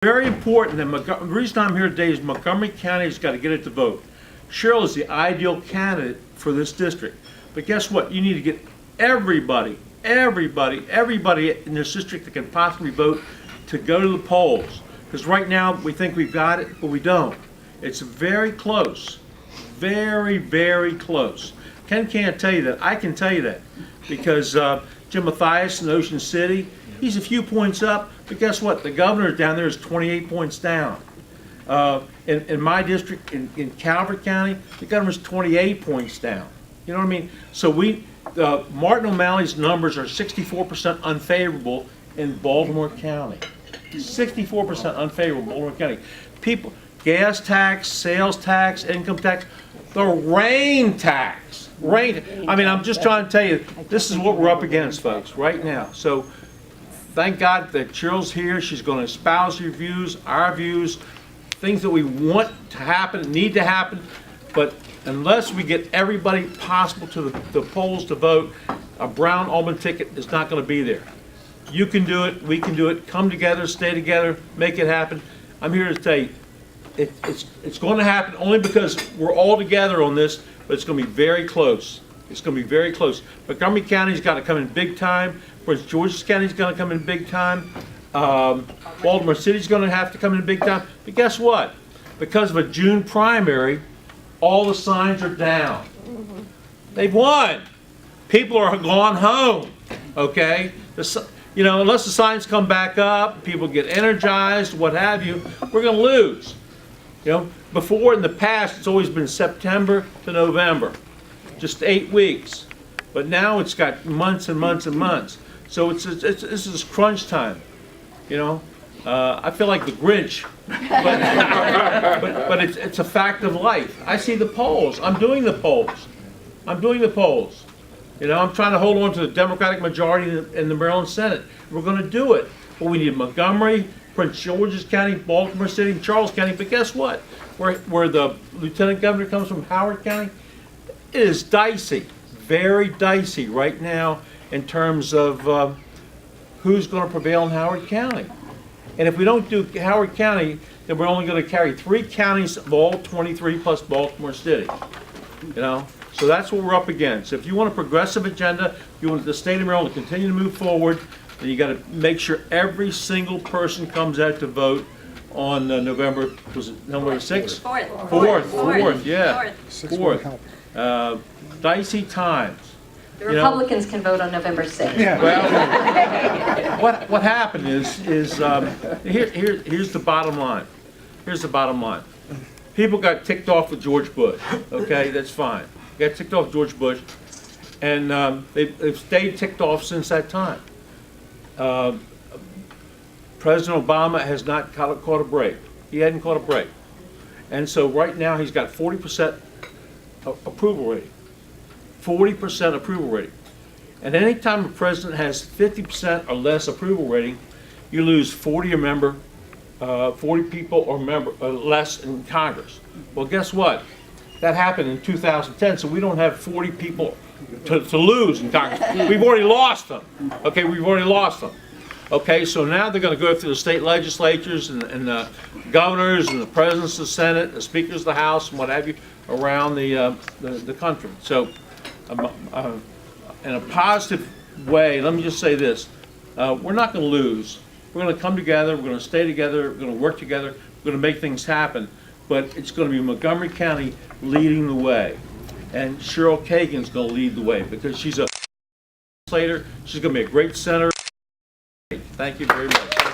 Very important that the reason I'm here today is Montgomery County's got to get it to vote. Cheryl is the ideal candidate for this district. But guess what? You need to get everybody in this district that can possibly vote to go to the polls. Because right now we think we've got it, but we don't. It's very close. Very, very close. Ken can't tell you that. I can tell you that. Because Jim Mathias in Ocean City, he's a few points up, but guess what? The governor down there is 28 points down. In my district, in Calvert County, the governor's 28 points down. You know what I mean? So Martin O'Malley's numbers are 64% unfavorable in Baltimore County. 64% unfavorable in Baltimore County. People, gas tax, sales tax, income tax, the rain tax. I mean, I'm just trying to tell you, this is what we're up against, folks, right now. So thank God that Cheryl's here. She's going to espouse your views, our views, things that we want to happen, need to happen. But unless we get everybody possible to the polls to vote, a brown almond ticket is not going to be there. You can do it. We can do it. Come together, stay together, make it happen. I'm here to tell you, it's going to happen only because we're all together on this, but it's going to be very close. It's going to be very close. Montgomery County's got to come in big time. Prince George's County's going to come in big time. Baltimore City's going to have to come in big time. But guess what? Because of a June primary, all the signs are down. They've won. People are gone home. Okay? You know, unless the signs come back up, people get energized, what have you, we're going to lose. You know, before in the past, it's always been September to November, just 8 weeks. But now it's got months and months and months. So this is crunch time. You know, I feel like the Grinch, but it's a fact of life. I see the polls. I'm doing the polls. You know, I'm trying to hold on to the Democratic majority in the Maryland Senate. We're going to do it. But we need Montgomery, Prince George's County, Baltimore City, and Charles County. But guess what? Where the lieutenant governor comes from, Howard County, it is dicey, very dicey right now in terms of who's going to prevail in Howard County. And if we don't do Howard County, then we're only going to carry 3 counties of all 23 plus Baltimore City. You know? So that's what we're up against. If you want a progressive agenda, if you want the state of Maryland to continue to move forward, then you got to make sure every single person comes out to vote on November 6th? 4th, yeah. 4th. Dicey times. The Republicans can vote on November 6th. Yeah. Well, what happened is here's the bottom line. Here's the bottom line. People got ticked off with George Bush. Okay, that's fine. Got ticked off George Bush, and they've stayed ticked off since that time. President Obama has not caught a break. He hadn't caught a break. And so right now he's got 40% approval rating. 40% approval rating. And anytime a president has 50% or less approval rating, you lose 40 people or less in Congress. Well, guess what? That happened in 2010, so we don't have 40 people to lose in Congress. We've already lost them. Okay, we've already lost them. Okay, so now they're going to go through the state legislatures and the governors and the presidents of the Senate, the speakers of the House, and what have you, around the country. So, in a positive way, let me just say this: we're not going to lose. We're going to come together. We're going to stay together. We're going to work together. We're going to make things happen. But it's going to be Montgomery County leading the way, and Cheryl Kagan is going to lead the way because she's a legislator. She's going to be a great senator. Thank you very much.